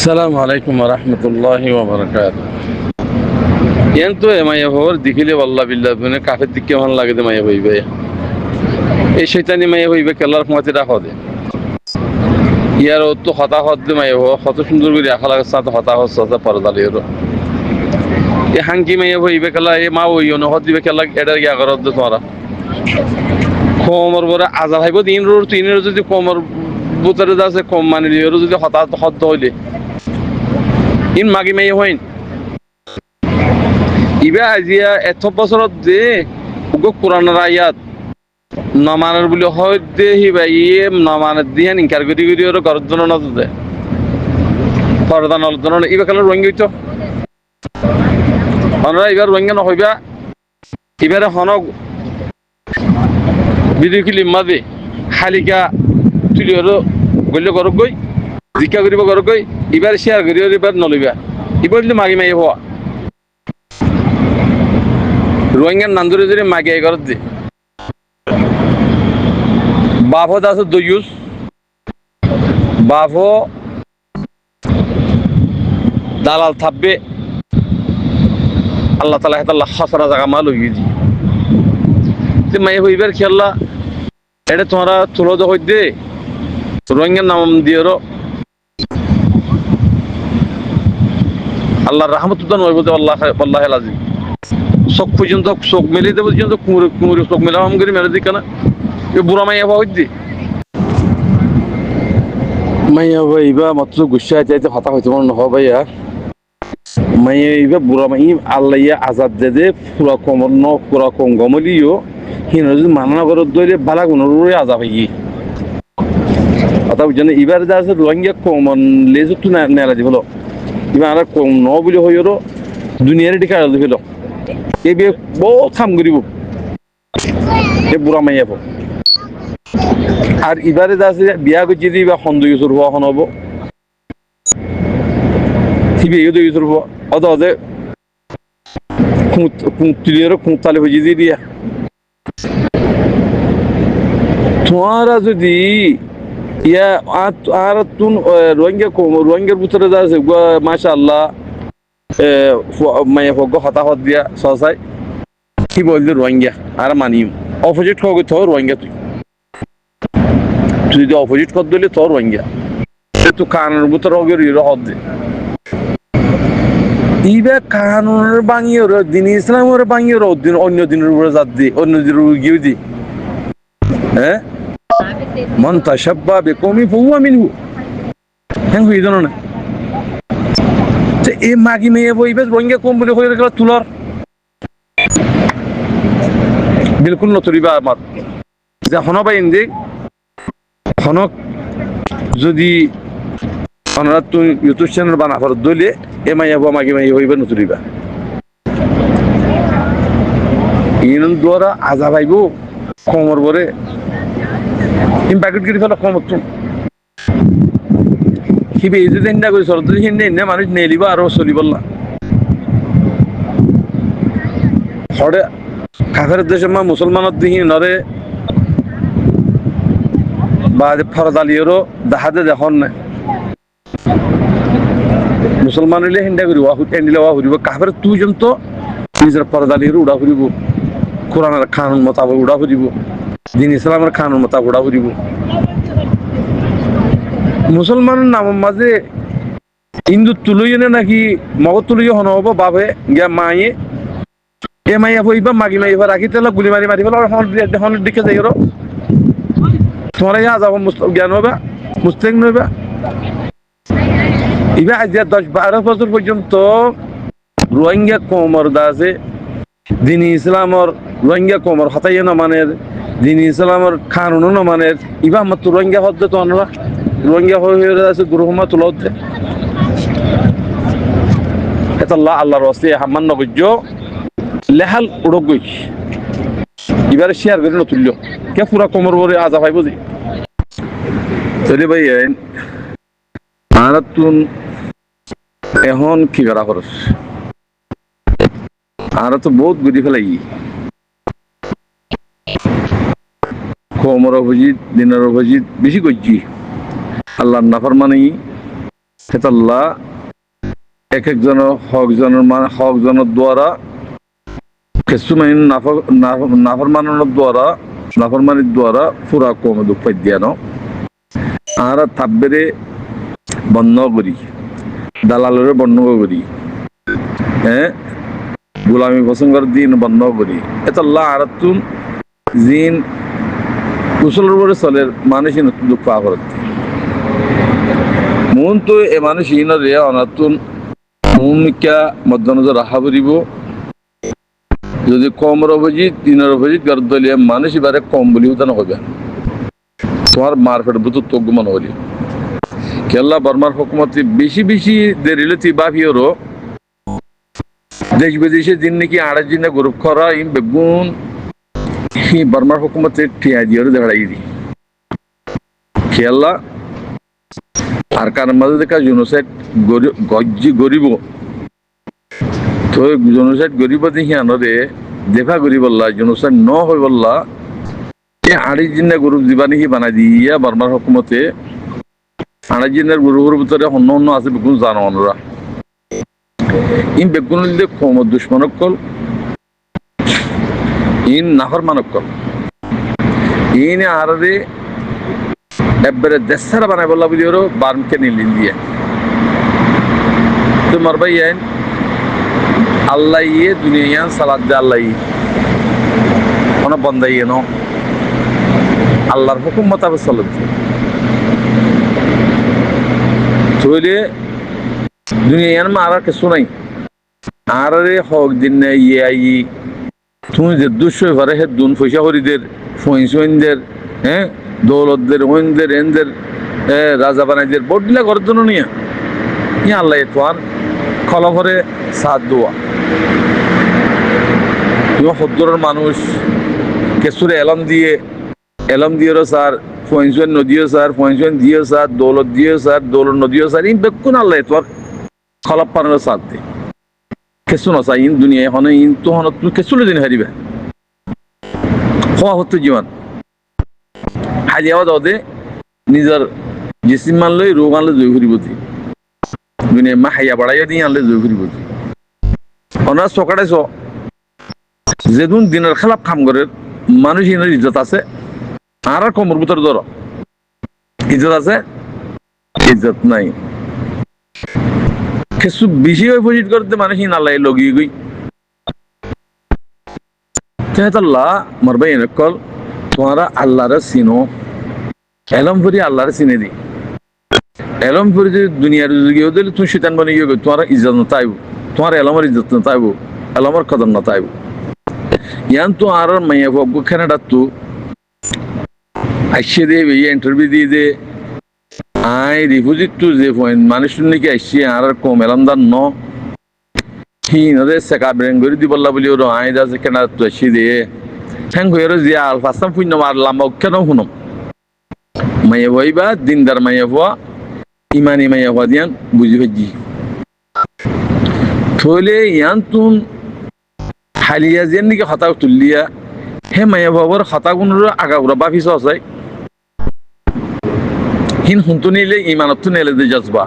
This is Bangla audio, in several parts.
আসসালামু আলাইকুম রহমতুল্লাহি ওয়া বারাকাতুহু। কিন্তু মাইয়া ভোর দেখিলে আল্লাহ বিল্লাহ মানে কাফের দিকে ভালো লাগে মাইয়া হইবে। এই শয়তানি মাইয়া হইবে কেলার ক্ষমতা রাখো দে। ইয়ার তো হতা হদ মাইয়া হো কত সুন্দর করে রাখা লাগে সাথে হতা হচ্ছে পরদালির। এই হাঙ্কি মাইয়া হইবে কেলা এই মা হইও না হদ দিবে কেলা এটার গিয়া করদ তোমরা। কোমর বড় আজা ভাইব দিন রোর তিনের যদি কোমর বুতরে যাচ্ছে কম মানে লিওর যদি হতা হদ হইলে ইন মাগি মাইয়া হইন ইবা আজিয়া এত বছৰত যে উগো কোরআনের আয়াত নমানের বলে হয় দে হিবা ইয়ে নমানের দিয়ে ইনকার করি করি ওর ঘরের জন্য না দে পর্দা নল জন্য ইবা কালো রঙি হইতো আমরা এবার রঙিয়া নহইবা এবারে হনক বিধি লিম্মা দে হালিকা তুলি ওর গল্য ঘরক গই জিজ্ঞা করিব ঘরক গই এবার শেয়ার করি এবার নলইবা এবার মাগি মাই হওয়া রোহিঙ্গার নান্দুরে যদি মাগে ঘর দে বাফত আছে দয়ুস বাফ দালাল থাকবে আল্লাহ তালা হেতাল্লাহ হাসরা জায়গা মাল হইয়ে দি মাই হইবার খেয়াল্লা এটা তোমরা তুলো দই দে রোহিঙ্গার নাম দিয়ে আল্লাহর রহমতুল্লাহ নয় বলতে আল্লাহ আল্লাহ আজিম চোখ পর্যন্ত চোখ মেলে দেবো পর্যন্ত কুমুরে চোখ মেলা হাম করে মেলে দিই কেন এ বুড়া মাইয়া হওয়া হইতে মাইয়া ভাইবা মাত্র গুসা চাইতে হতা হইতে মনে নহ ভাইয়া মাইয়া এইবা বুড়া মাই আল্লাহ আজাদ দে দে পুরা কমর ন পুরা কম গমলিও হিন যদি মানা করে দইলে বালা গুণরে আজাব হই কথা বুঝছেন এবার যা আছে রোহিঙ্গা কমন লেজ তো নেলা দিব এবার আর কম ন বলে হইরো দুনিয়ার টিকা দিল এই বিয়ে বহুত কাম করিব এ বুড়া মাইয়া আর এবারে যা আছে বিয়া করছি বা সন্দেহ হওয়া হন হব অদ অদে খুঁতালে হয়ে দিয়ে দিয়া তোমারা যদি ইয়া আর তুন রোহিঙ্গার ভিতরে যা আছে মাশা আল্লাহ মাইয়া ভোগ্য হতাহত দিয়া সসাই কি বললি রোহিঙ্গা আর মানিম অপোজিট হয়ে গেছে রোহিঙ্গা তুই যদি অপোজিট কর দিলে তোর রোহিঙ্গা তো কানুনের ভিতরে হদ দে ইবে কানুনের বাঙিয়ে দিন ইসলামের বাঙিয়ে অন্য দিনের উপরে জাত দি অন্য দিনের উপরে গিয়ে দি হ্যাঁ মন তাশাব্বা বিকওমি ফাহুয়া মিনহু হ্যাঁ হই জানো না এ মাগি মেয়ে বইবে রোহিঙ্গা কম বলে হয়ে গেল তুলার বিলকুল নতরিবা আমার যে হনবা ইন্দি হনক যদি আপনারা তুই ইউটিউব চ্যানেল বানা ফর দইলে এ মাইয়া বা মাগি মাই হইবে নতরিবা ইন দ্বারা আজা ভাইব কমর বরে ইন প্যাকেট গিরি ফেলা কমর তো হিবে এই যে চিন্তা করি সরকারি হিন্দে ইন্নে মানুষ নেলিবা আরো চলিবল না হরে কাফের দেশে মা মুসলমানের দিকে নরে বা ফরদালিয়েরও দাহাদে দেখুন না মুসলমান হইলে হিন্দা করিব এন্ডিলে ওয়া করিব কাফের তুই জন্ত নিজের পরদালিয়ের উড়া করিব কোরআনের কানুন মোতাবেক উড়া করিব দিন ইসলামের কানুন মোতাবেক উড়া করিব মুসলমানের নাম মাঝে হিন্দু তুলইনে নাকি মগজ তুলই হন হব বাবে গিয়া মায়ে এ মাইয়া হইবা মাগি মাইবা রাখি তেল গুলি মারি মারি ফেলা হন দিকে যাই তোমার ইয়া যাব জ্ঞান হবা মুস্তেক নইবা ইবা আজ 10-12 বছর পর্যন্ত রোহিঙ্গা কোমর দাসে দিন ইসলামর রোহিঙ্গা কোমর হতাইয়া না মানের দিন ইসলামর কানুন না মানের ইবা মাত্র রোহিঙ্গা হদ তো আনবা রোহিঙ্গা হয়ে আছে দুরহমা তুলত এটা আল্লাহর ওয়াসি হামান নগজ্য লেহাল উড়গই এবারে শেয়ার করে নতুল্য কে পুরা কোমর বরে আজা ভাই বুঝি চলে ভাই আর তুন এখন কি করা খরচ আর তো বহুত গুদি ফেলাই কোমর অভিজিৎ দিনের অভিজিৎ বেশি করছি আল্লাহর নাফরমানি হেতাল্লাহ এক একজনের হক জনের দ্বারা কিছুমান নাফরমানির দ্বারা পুরা কম দুঃখ দিয়া ন আর থাকবে বন্ধ করি দালালের বন্ধ করি হ্যাঁ গোলামী পছন্দের দিন বন্ধ করি এতাল্লাহ আর তুন জিন কুশলের উপরে চলে মানুষ দুঃখ পাওয়া করতে মন তো এ মানুষ ইনরে অনাতুন ভূমিকা মধ্যনজর রাখা করিব যদি কম অভিজিৎ দিনের অভিজিৎ গর্দলিয়া মানুষ এবারে কম বলি উদান হবে তোমার মারফেট বুত তজ্ঞ মনে করি কেল্লা বর্মার হুকুমতে বেশি বেশি দেরিলতি বাফিওরও দেশ বিদেশে দিন নাকি আড়াই দিনে গ্রুপ করা ইম বেগুন হি বর্মার হুকুমতে টিয়া দিয়ে দেখাই দি কেল্লা আর কার মাঝে দেখা জনসাইড গজ্জি গরিব তো জনসাইড গরিব দেখি আনরে দেখা গরিব বললা জনসাইড ন হয়ে বললা আড়াই দিনে গ্রুপ দিবা নাকি বানাই দিয়া বর্মার হুকুমতে আড়াই দিনের গ্রুপের ভিতরে অন্য অন্য আছে বেগুন জানোয়ানরা ইন বেগুন কম দুশ্মনকল ইন নাহর মানকল ইন আরে একবারে দেশারা বানাই বললা বলি ওর বার্মকে নিলিন দিয়ে তোমার ভাই আল্লাহ ইয়ে দুনিয়া সালাদ দে আল্লাহ কোনো বন্ধা ইয়ে নো আল্লাহর হুকুম মোতাবেক চলে তৈলে দুনিয়ার মা আর কিছু নাই আর হক দিন ইয়ে আই তুমি যে দুশো ঘরে হে দুন পয়সা হরিদের সইনদের হ্যাঁ দৌলতদের ওইনদের এনদের রাজা বানাইদের বডলা করার জন্য নিয়ে আল্লাহ তোমার খলফরে সাথ দোয়া তুমি সত্তরের মানুষ কেসুরে এলম দিয়েও স্যার ফয়েন্সুয়েন নদীও স্যার ফয়েন্সুয়েন দিয়েও স্যার দৌলত দিয়েও স্যার দৌলত নদীও স্যার ইন বেকুন আল্লাহ তোমার খলপ পানোর সাথ দে কেসু নসা ইন দুনিয়া হনে ইন তো হন তুমি কেসুলে দিন হারিবে হওয়া হতো জীবন হালিয়াও দে নিজের জিসিম মানলে রোগ আনলে জয় ঘুরিব দুনিয়া মা হাইয়া বাড়াইয়া দিয়ে আনলে জয় ঘুরিব অনার সকাড়ে যেদিন দিনের খেলাপ খাম করে মানুষ ইনের ইজ্জত আছে আর কমর ভিতর ধর ইজ্জত আছে ইজ্জত নাই কিছু বেশি হয়ে পজিট করতে মানুষ নালাই লগিয়ে গই আল্লাহ মরবাই এনেকল তোমারা আল্লাহরে চিনো এলম ফুরি আল্লাহরে চিনে দি এলম ফুরি যদি দুনিয়ার যুগিয়ে দিলে তুমি শৈতান বানিয়ে গিয়ে তোমার ইজ্জত না তাইব তোমার এলমের ইজ্জত না তাইব এলমের কদম না তাইব ইয়ান তো আর মাইয়া বাবু খানাটা তো আসছে দে ইন্টারভিউ দিয়ে দে আই রিফিউজি টু যে পয়েন্ট মানুষ নাকি আসছে আর কম এলামদার ন হিনদে সেকা ব্রেন করে দি বললা বলি ওর আই দাসে কেনা তো আসছে দে হ্যাং হয়ে যে আল ফাস্তাম পুণ্য মার লাম্বা কেন শুনম মাইয়া ভাইবা দিনদার মাইয়া হওয়া ইমানি মাইয়া হওয়া দিয়ান বুঝি ভাজি থলে ইয়ান তুন হালিয়া যেন নাকি হতা তুলিয়া হে মাইয়া বাবার হতা গুণর আগাগুড়া বাফিস আছে হিন হুনতো নিলে ইমানত তো নেলে যে যাজবা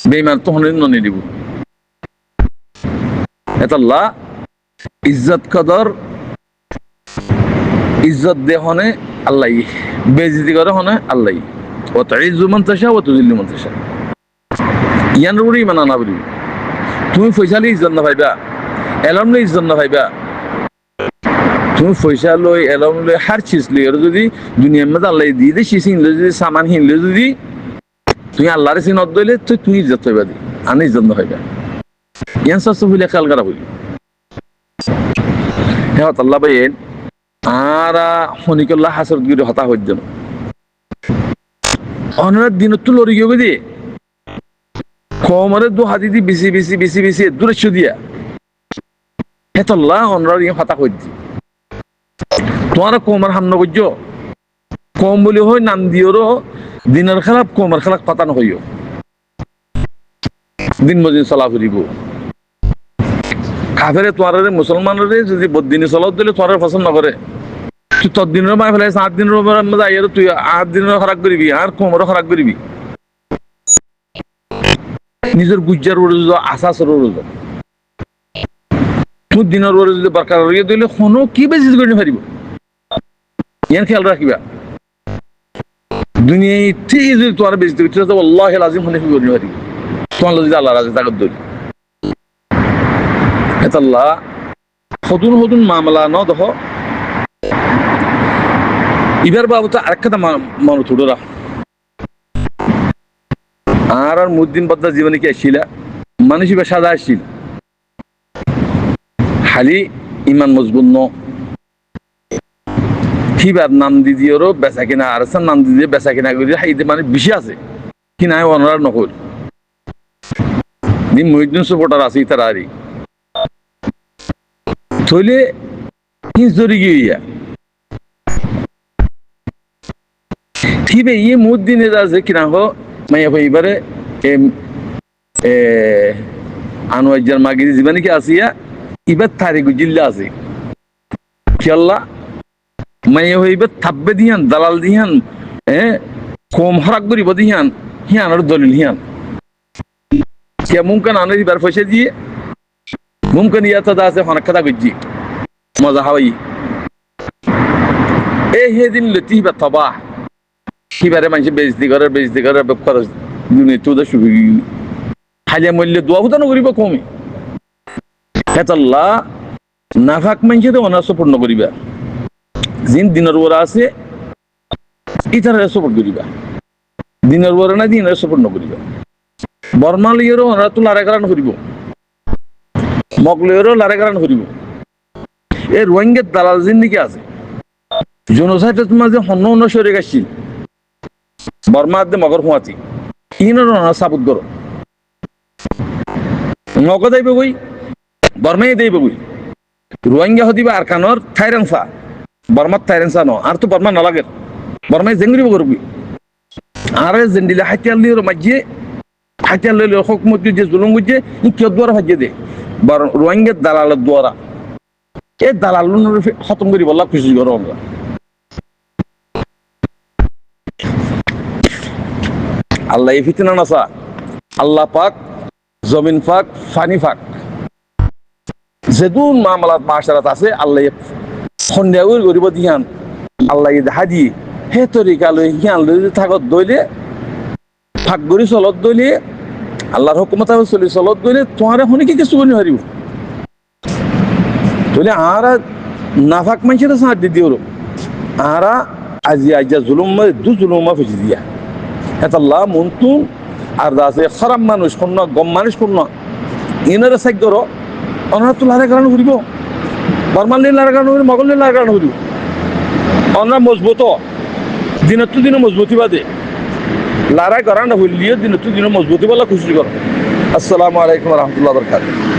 বেইমান তো হনে ননি দিব এতাল্লাহ ইজ্জত কদর ইজ্জত দে হনে আল্লাহ বেজিতি করে হনে আল্লাহ ও তাইজু মান তাশা ও তুজিল্লু মান তাশা ইয়ান রুরি মানা না বলি তুমি ফয়সালি ইজ্জত না পাইবা এলম লই ইজ্জত না পাইবা তুমি পয়সা লই এলম লই হার চিজ লই আর যদি দুনিয়ার মধ্যে আল্লাহ দিয়ে দে সিন যদি সামান হিনলে যদি তুমি আল্লাহর সিন অদ্দইলে তো তুমি ইজ্জত পাইবা দি আনি ইজ্জত না পাইবা ইয়ান সব হইলে খেয়াল করা হইল হ্যাঁ আল্লাহ ভাইয়েন আর হনিকল্লাহ হাসরত গিরে হতা হইজন অনার দিন তো লড়ি গিয়ে দি কমরে দু হাতি দি বেশি বেশি বেশি বেশি দূরে দিয়া হেতল্লাহ অনরার ইয়ে হতা হইজি তোমার কমর হামন করছ কম বলি হয় নাম দিওরও দিনের খেলাপ কমর খেলাপ পাতানো হইও দিন মদিন চলা ফুরিব কাফেরে তোমার মুসলমানরে যদি বদিনী চলাও দিলে তোমার পছন্দ নকরে তুই তোর দিনের মায় ফেলে 8 দিনের মধ্যে তুই 8 দিনের খরাক করবি আর কমরও খরাক করবি নিজের গুজ্জার ওরে যদি আসাসের ওরে যদি তোর দিনের ওরে যদি বরকার রইয়ে দিলে কোনো কি বেশি করে পারিব ইয়ার খেয়াল রাখিবা দুনিয়ায় ঠিক যদি তোমার বেশি দিতে তো আল্লাহ আজিম হলে কি করতে পারি তোমার যদি আল্লাহ রাজি তাকত ধরি আল্লাহ হতুন হতুন মামলা ন দেখো এবার বাবু আরেকটা মানুষ ছোটরা আর মুদ্দিন বদ্দা জীবনে কি আসছিল মানুষ এবার সাদা আসছিল খালি ইমান মজবুত ন কিবার নাম দিদিওরও বেচা কিনা আর নাম দিদি বেচা কিনা করি হাইতে মানে বেশি আছে কিনা অনার নকল মহিউদ্দিন সাপোর্টার আছে তার আরই থইলে হিজরি গিয়া ঠিবে ইয়ে মুদ্দিনে আছে কিনা হো মাইয়া এবারে আনোয়ার মাগিরি জীবনে কি আসিয়া এবার তারিখ জিল্লা আছে কি আল্লাহ মাইয়া এবার থাকবে দিহান দালাল দিহান কম হরাক করিব দিহান হিয়ান আর দলিল হিয়ান কে মুমকান আনার এবার পয়সা দিয়ে মুমকান ইয়াতা আছে অনেক কথা করছি মজা হাওয়াই হেদিন লতি বা তবা কিবারে মানুষ বেজতি করে খরচ দুনিয়া তো শুরু খালিয়া মূল্য দোয়া ভূতানো করিব কমে হেতাল্লাহ নাফাক মানুষে তো অনার্স পূর্ণ করিবা যিন দিনের ওরা আছে ইতার সাপোর্ট করিবা দিনের ওরা না দিনের পূর্ণ করিবা বর্মালিয়েরও ওনারা তো লারে কারণ করিব মগলিয়েরও লারে কারণ করিব এই রোহিঙ্গার দালাল জিন্দিগি আছে জনসাইটের মাঝে হন্য সরে গেছিল বর্মা আদে মগর ফুয়াতি ইনার সাপোর্ট করো মগ দেবে বই বর্মাই দেবে বই রোহিঙ্গা হদিবা আর কানোর থাইরেন্সা বর্মার থাইরেন্সা ন আর তো বর্মা নালাগে বর্মাই জেঙ্গরিব করবি আর জেন্ডিলে হাতিয়াল লিয়ে মাঝিয়ে হাতিয়াল লইলে হকমত যে জুলুম গুজে কিয় দ্বারা হাজিয়ে দে রোহিঙ্গার দালালের দ্বারা এই দালাল খতম করি বললা খুশি করো আমরা আল্লাহ এই ফিতনা নাসা আল্লাহ পাক জমিন পাক ফানি পাক যেদুন মামলাত মাশারাত আছে আল্লাহ সন্ধ্যাউর গরিব দিহান আল্লাহ দেখা দিয়ে হে তরিকা লই হিয়ান লই থাকত দইলে ফাঁক গরি চলত দইলে আল্লাহর হুকুমত চলি চলত দইলে তোমার এখন কি কিছু বলি হারিব তাহলে আরা নাফাক মানুষের সাথ দি দিও আরা আজি আজা জুলুম দু জুলুমা ফেসে দিয়া হেতাল্লাহ মন্তুন আর আছে খারাপ মানুষ কোন গম মানুষ কোন ইনারা সাইড ধরো অনারা তো লারে কারণ ঘুরিব বর্মালি লারে কারণ ঘুরি মগল লারে কারণ ঘুরিব অনারা মজবুত দিনের তো দিনে মজবুতি বাদে লারাই কারণ হইলিয়ে দিনের তো দিনে মজবুতি বলা খুশি করো আসসালামু আলাইকুম রহমতুল্লাহ বরকাতুহু